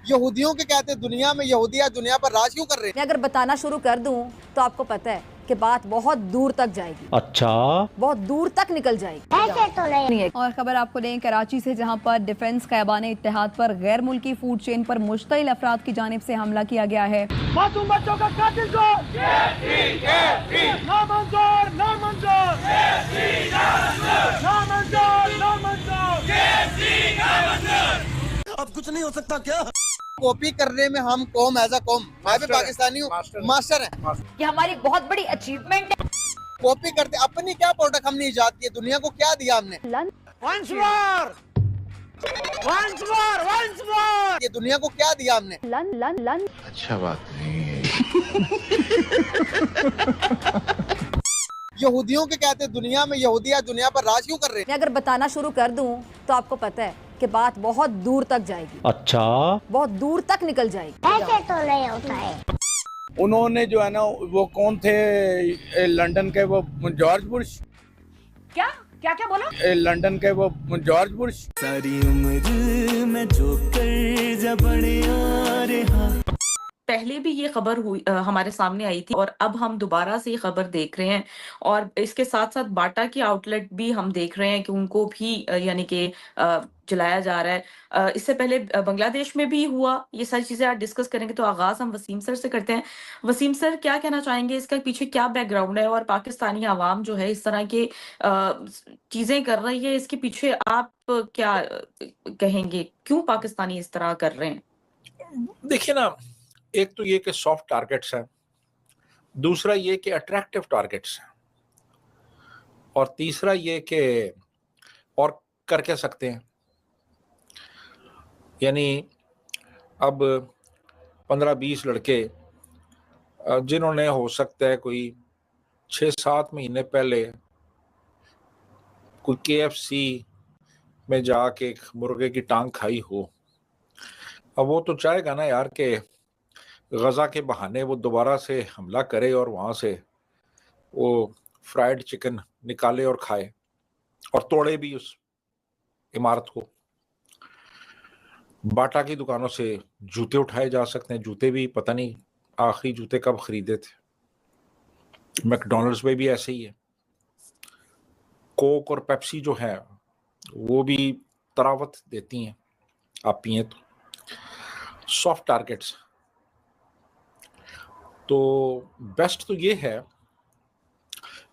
यहूदियों के कहते दुनिया में यहूदिया दुनिया पर राज क्यों कर रहे हैं? मैं अगर बताना शुरू कर दूं तो आपको पता है कि बात बहुत दूर तक जाएगी, अच्छा, बहुत दूर तक निकल जाएगी। ऐसे तो नहीं है। और खबर आपको दें कराची से, जहां पर डिफेंस क़याबान इत्तेहाद पर गैर मुल्की फूड चेन पर मुश्तइल अफराद की जानिब से हमला किया गया है। मासूम बच्चों का कातिल को नामंजूर, नामंजूर, नामंजूर, नामंजूर। अब कुछ नहीं हो सकता क्या? कॉपी करने में हम कौम एज अ कौम, मैं भी पाकिस्तानी हूँ, मास्टर है। ये हमारी बहुत बड़ी अचीवमेंट है। कॉपी करते अपनी क्या प्रोडक्ट हमने इजाद की, दुनिया को क्या दिया हमने? Once more, once more, once more। ये दुनिया को क्या दिया हमने? अच्छा बात नहीं है। यहूदियों के कहते दुनिया में यहूदिया दुनिया पर राज क्यों कर रहे हैं? मैं अगर बताना शुरू कर दूं तो आपको पता है कि बात बहुत दूर तक जाएगी, अच्छा, बहुत दूर तक निकल जाएगी। ऐसे तो नहीं होता है। उन्होंने जो है ना, वो कौन थे लंदन के, वो जॉर्ज बुश। क्या क्या क्या बोला? लंदन के वो जॉर्ज बुश। सारी उम्र में जो कर जबड़िया रहा। पहले भी ये खबर हुई, हमारे सामने आई थी, और अब हम दोबारा से ये खबर देख रहे हैं। और इसके साथ साथ बाटा की आउटलेट भी हम देख रहे हैं कि उनको भी यानी कि जलाया जा रहा है। इससे पहले बांग्लादेश में भी हुआ। ये सारी चीजें आज डिस्कस करेंगे, तो आगाज हम वसीम सर से करते हैं। वसीम सर, क्या कहना चाहेंगे, इसका पीछे क्या बैकग्राउंड है, और पाकिस्तानी आवाम जो है इस तरह की चीजें कर रही है, इसके पीछे आप क्या कहेंगे, क्यों पाकिस्तानी इस तरह कर रहे हैं? देखिए ना, एक तो ये कि सॉफ्ट टारगेट्स हैं, दूसरा ये कि अट्रैक्टिव टारगेट्स हैं, और तीसरा ये कि और कर क्या सकते हैं। यानी अब 15-20 लड़के जिन्होंने हो सकता है कोई 6-7 महीने पहले कोई KFC में जाके एक मुर्गे की टांग खाई हो, अब वो तो चाहेगा ना यार कि गज़ा के बहाने वो दोबारा से हमला करे और वहाँ से वो फ्राइड चिकन निकाले और खाए और तोड़े भी उस इमारत को। बाटा की दुकानों से जूते उठाए जा सकते हैं, जूते भी पता नहीं आखिरी जूते कब खरीदे थे। मैकडॉनल्ड्स में भी ऐसे ही है। कोक और पेप्सी जो है वो भी तरावत देती हैं, आप पिए तो। सॉफ्ट टारगेट्स, तो बेस्ट तो ये है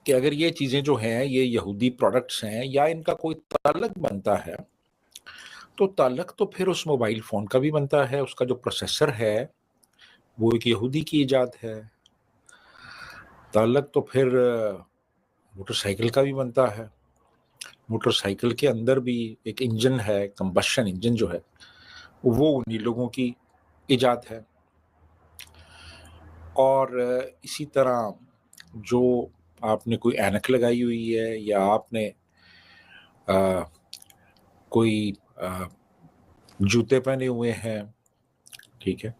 कि अगर ये चीज़ें जो हैं ये यहूदी प्रोडक्ट्स हैं या इनका कोई ताल्लुक बनता है, तो ताल्लुक तो फिर उस मोबाइल फ़ोन का भी बनता है, उसका जो प्रोसेसर है वो एक यहूदी की इजाद है। ताल्लुक तो फिर मोटरसाइकिल का भी बनता है, मोटरसाइकिल के अंदर भी एक इंजन है, कंबशन इंजन जो है वो उन्हीं लोगों की इजाद है। और इसी तरह जो आपने कोई ऐनक लगाई हुई है या आपने कोई जूते पहने हुए हैं, ठीक है,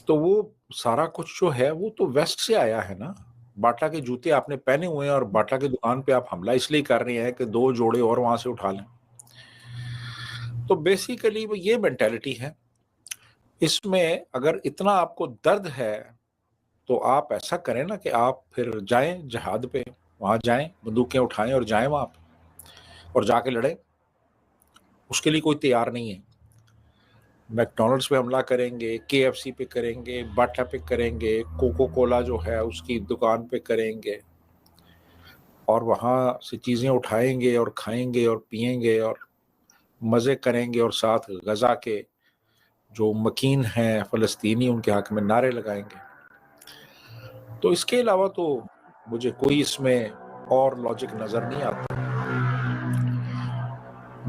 तो वो सारा कुछ जो है वो तो वेस्ट से आया है ना। बाटा के जूते आपने पहने हुए हैं और बाटा की दुकान पे आप हमला इसलिए कर रहे हैं कि 2 जोड़े और वहां से उठा लें। तो बेसिकली वो ये मेंटालिटी है। इसमें अगर इतना आपको दर्द है तो आप ऐसा करें ना कि आप फिर जाएं जिहाद पे, वहाँ जाएं, बंदूकें उठाएं और जाएं वहाँ पे और जाके लड़ें। उसके लिए कोई तैयार नहीं है। मैकडॉनल्ड्स पे हमला करेंगे, KFC पे करेंगे, बाटा पे करेंगे, कोको कोला जो है उसकी दुकान पे करेंगे और वहाँ से चीज़ें उठाएंगे और खाएंगे और पिएंगे और मज़े करेंगे और साथ गज़ा के जो मकीन हैं फ़लस्तीनी उनके हक़ में नारे लगाएंगे। तो इसके अलावा तो मुझे कोई इसमें और लॉजिक नज़र नहीं आता।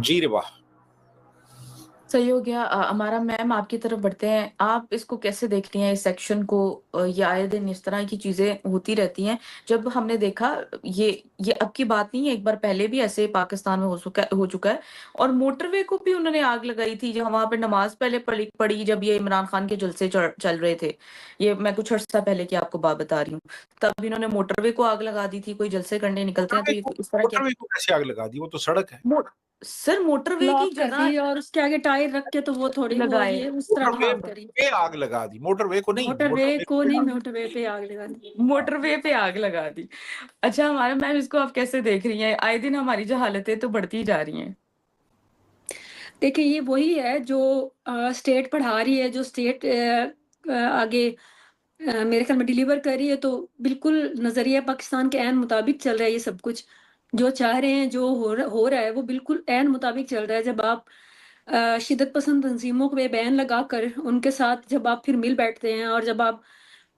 जी रिवा, सही हो गया। हमारा मैम आपकी तरफ बढ़ते हैं। आप इसको कैसे देखती हैं, इस सेक्शन को? ये आए दिन इस तरह की चीजें होती रहती हैं। जब हमने देखा ये अब की बात नहीं है, एक बार पहले भी ऐसे पाकिस्तान में हो चुका है। और मोटरवे को भी उन्होंने आग लगाई थी, जहाँ वहां पे नमाज पहले पढ़ी जब ये इमरान खान के जलसे चल रहे थे। ये मैं कुछ अर्सा पहले की आपको बात बता रही हूँ। तब इन्होंने मोटरवे को आग लगा दी थी। कोई जलसे करने निकलते हैं तो ये इस तरह मोटरवे को कैसे आग लगा दी? वो तो सड़क है। सर मोटरवे की ब्लॉक कर जगह दी और उसके आगे टायर रख के तो वो थोड़ी वो लगाए। ये उस तरह मोटरवे काम करी। पे आग लगा दी, मोटरवे को नहीं, मोटरवे को नहीं, पे- मोटरवे पे आग लगा दी। मोटरवे पे आग लगा दी। अच्छा हमारा मैम, इसको आप कैसे देख रही हैं? आए दिन हमारी जहालतें तो बढ़ती जा रही हैं। देखिए ये वही है जो स्टेट पढ़ा रही है, जो स्टेट आगे मेरे ख्याल में डिलीवर कर रही है, तो बिल्कुल नजरिया पाकिस्तान के ऐन मुताबिक चल रहा है ये सब कुछ। जो चाह रहे हैं, जो हो रहा है वो बिल्कुल ऐन मुताबिक चल रहा है। जब आप शिद्दत पसंद तंजीमों पे बैन लगा कर उनके साथ जब आप फिर मिल बैठते हैं, और जब आप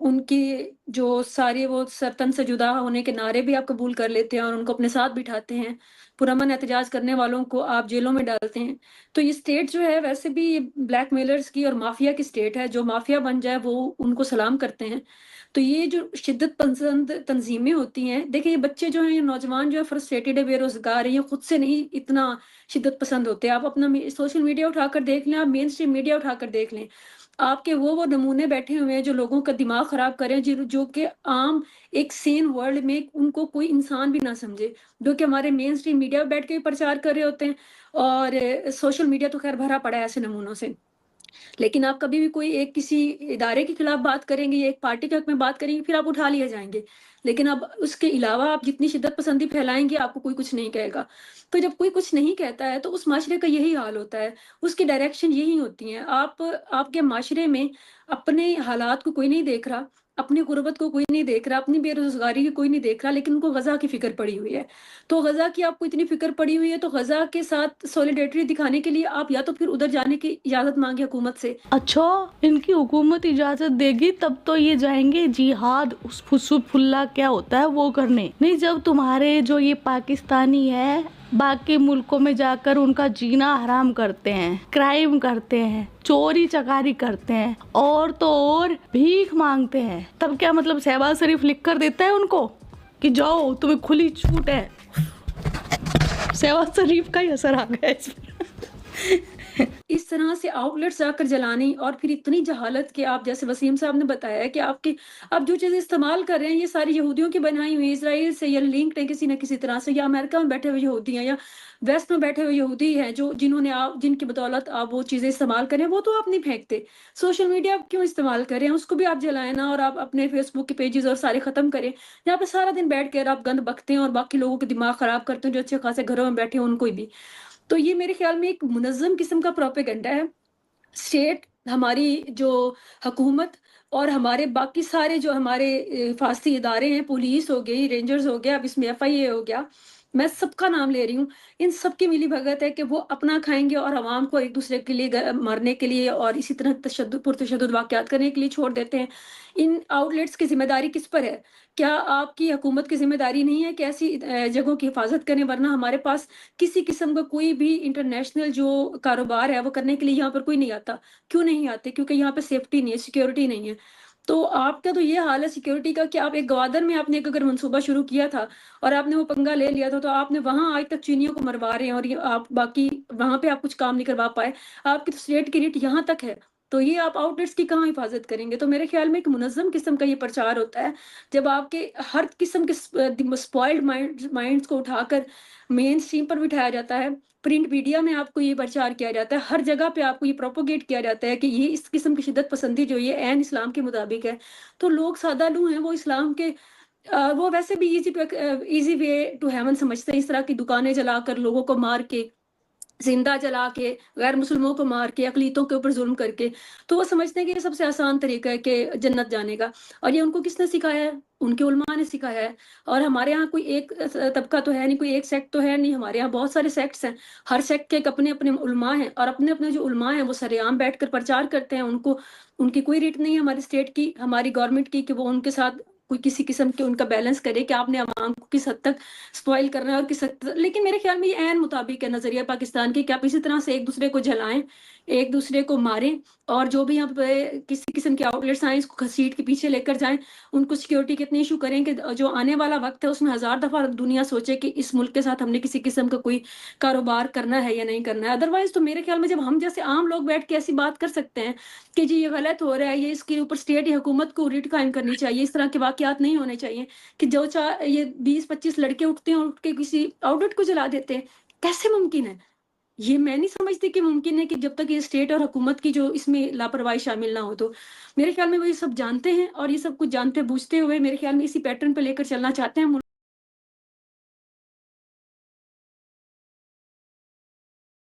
उनकी जो सारे वो सरतन से जुदा होने के नारे भी आप कबूल कर लेते हैं और उनको अपने साथ बिठाते हैं, पुरअमन एहतजाज करने वालों को आप जेलों में डालते हैं, तो ये स्टेट जो है वैसे भी ब्लैक मेलर्स की और माफिया की स्टेट है। जो माफिया बन जाए वो उनको सलाम करते हैं। तो ये जो शिद्दत पसंद तंजीमें होती हैं, देखिए ये बच्चे जो हैं, ये नौजवान जो है फ्रस्ट्रेटेड है, बेरोजगार है, ये खुद से नहीं इतना शिद्दत पसंद होते। आप अपना सोशल मीडिया उठाकर देख लें, आप मेन स्ट्रीम मीडिया उठाकर देख लें, आपके वो नमूने बैठे हुए हैं जो लोगों का दिमाग खराब करें, जो कि आम एक सेन वर्ल्ड में उनको कोई इंसान भी ना समझे, जो कि हमारे मेन स्ट्रीम मीडिया बैठ के भी प्रचार कर रहे होते हैं, और सोशल मीडिया तो खैर भरा पड़ा है ऐसे नमूनों से। लेकिन आप कभी भी कोई एक किसी इदारे के खिलाफ बात करेंगे या एक पार्टी के हक में बात करेंगे, फिर आप उठा लिए जाएंगे। लेकिन अब उसके अलावा आप जितनी शिद्दत पसंदी फैलाएंगे, आपको कोई कुछ नहीं कहेगा। तो जब कोई कुछ नहीं कहता है तो उस माशरे का यही हाल होता है, उसकी डायरेक्शन यही होती है। आपके माशरे में अपने हालात को कोई नहीं देख रहा, अपनी गुर्बत को कोई नहीं देख रहा, अपनी बेरोजगारी को कोई नहीं देख रहा, लेकिन उनको गजा की फिक्र पड़ी हुई है। तो गजा की आपको इतनी फिक्र पड़ी हुई है, तो गजा के साथ सॉलिडेरिटी दिखाने के लिए आप या तो फिर उधर जाने की इजाजत मांगे हुकूमत से। अच्छा, इनकी हुकूमत इजाजत देगी तब तो ये जाएंगे जिहाद, उस फुल्ला क्या होता है वो करने। नहीं, जब तुम्हारे जो ये पाकिस्तानी है बाकी मुल्कों में जाकर उनका जीना हराम करते हैं, क्राइम करते हैं, चोरी चकारी करते हैं, और तो और भीख मांगते हैं, तब क्या मतलब शहबाज शरीफ लिख कर देता है उनको कि जाओ तुम्हें खुली छूट है? शहबाज शरीफ का ही असर आ गया इस पर। इस तरह से आउटलेट्स जाकर जलानी, और फिर इतनी जहालत कि आप जैसे वसीम साहब ने बताया कि आप जो चीज़ें इस्तेमाल कर रहे हैं ये सारी यहूदियों की बनाई हुई, इसराइल से या लिंक्ड है किसी न किसी तरह से, या अमेरिका में बैठे हुए यहूदी हैं या वेस्ट में बैठे हुए यहूदी हैं जो जिनकी बदौलत आप वो चीज़ें इस्तेमाल करें, वो तो आप नहीं फेंकते। सोशल मीडिया आप क्यों इस्तेमाल करें, उसको भी आप जलाएं ना, और आप अपने फेसबुक के पेजेस और सारे ख़त्म करें, जहाँ पे सारा दिन बैठ कर आप गंद बकते हैं और बाकी लोगों के दिमाग ख़राब करते हैं जो अच्छे खासे घरों में बैठे हैं उनको भी। तो ये मेरे ख्याल में एक मुनज़्ज़म किस्म का प्रोपेगेंडा है। स्टेट, हमारी जो हुकूमत और हमारे बाकी सारे जो हमारे हिफाजती इदारे हैं, पुलिस हो गई, रेंजर्स हो गया, अब इसमें FIA हो गया, मैं सबका नाम ले रही हूँ, इन सब की मिली भगत है कि वो अपना खाएंगे और आवाम को एक दूसरे के लिए मरने के लिए और इसी तरह पुरतशद्दुद वाक़यात करने के लिए छोड़ देते हैं। इन आउटलेट्स की जिम्मेदारी किस पर है? क्या आपकी हुकूमत की जिम्मेदारी नहीं है कि ऐसी जगहों की हिफाजत करें? वरना हमारे पास किसी किस्म का कोई भी इंटरनेशनल जो कारोबार है वो करने के लिए यहाँ पर कोई नहीं आता। क्यों नहीं आते? क्योंकि यहाँ पे सेफ्टी नहीं है, सिक्योरिटी नहीं है। तो आपका तो ये हाल है सिक्योरिटी का कि आप एक ग्वादर में आपने अगर मंसूबा शुरू किया था और आपने वो पंगा ले लिया था, तो आपने वहां आज तक चीनियों को मरवा रहे हैं, और ये आप बाकी वहां पे आप कुछ काम नहीं करवा पाए। आपकी तो स्टेट की रीट यहाँ तक है, तो ये आप आउटलेट्स की कहाँ हिफाजत करेंगे? तो मेरे ख्याल में एक मुनज़्ज़म किस्म का ये प्रचार होता है, जब आपके हर किस्म के स्पॉइल्ड माइंड्स को उठाकर मेन स्ट्रीम पर बिठाया जाता है, प्रिंट मीडिया में आपको ये प्रचार किया जाता है, हर जगह पे आपको ये प्रोपोगेट किया जाता है कि ये इस किस्म की शिद्दत पसंदी जो ये ऐन इस्लाम के मुताबिक है। तो लोग सादा लू हैं, वो इस्लाम के वो वैसे भी इजी वे टू हेवन समझते हैं, इस तरह की दुकानें जलाकर, लोगों को मार के, जिंदा जला के, गैर मुसलमानों को मार के, अकलीतों के ऊपर जुल्म करके, तो वो समझते हैं कि ये सबसे आसान तरीका है कि जन्नत जाने का। और ये उनको किसने सिखाया है? उनके उलमा ने सिखाया है। और हमारे यहाँ कोई एक तबका तो है नहीं, कोई एक सेक्ट तो है नहीं, हमारे यहाँ बहुत सारे सेक्ट्स हैं, हर सेक्ट के अपने अपने उलमा हैं, और अपने अपने जो उलमा हैं वो सरेआम बैठकर प्रचार करते हैं। उनकी कोई रीट नहीं है हमारी स्टेट की, हमारी गवर्नमेंट की, कि वो उनके साथ कोई किसी किस्म के उनका बैलेंस करे कि आपने आवाम को किस हद तक स्पॉइल करना है और किस हद तक। लेकिन मेरे ख्याल में ये ऐन मुताबिक है नजरिया पाकिस्तान की कि आप इसी तरह से एक दूसरे को जलाएं, एक दूसरे को मारें, और जो भी यहाँ पे किसी किस्म के आउटलेट्स आए इसको घसीट के पीछे लेकर जाएं, उनको सिक्योरिटी के इतने इशू करें कि जो आने वाला वक्त है उसमें 1000 दफा दुनिया सोचे कि इस मुल्क के साथ हमने किसी किस्म का कोई कारोबार करना है या नहीं करना है। अदरवाइज तो मेरे ख्याल में जब हम जैसे आम लोग बैठ के ऐसी बात कर सकते हैं कि जी ये गलत हो रहा है, ये इसके ऊपर स्टेट या हुकूमत को रीट कायम करनी चाहिए, इस तरह के वाकयात नहीं होने चाहिए कि जो ये 20-25 लड़के उठते हैं और उठ के किसी आउटलेट को जला देते हैं, कैसे मुमकिन है? یہ میں نہیں سمجھتی کہ ممکن ہے کہ جب تک یہ اسٹیٹ اور حکومت کی جو اس میں لاپرواہی شامل نہ ہو تو میرے خیال میں وہ یہ سب جانتے ہیں اور یہ سب کچھ جانتے بوجھتے ہوئے میرے خیال میں اسی پیٹرن پہ لے کر چلنا چاہتے ہیں.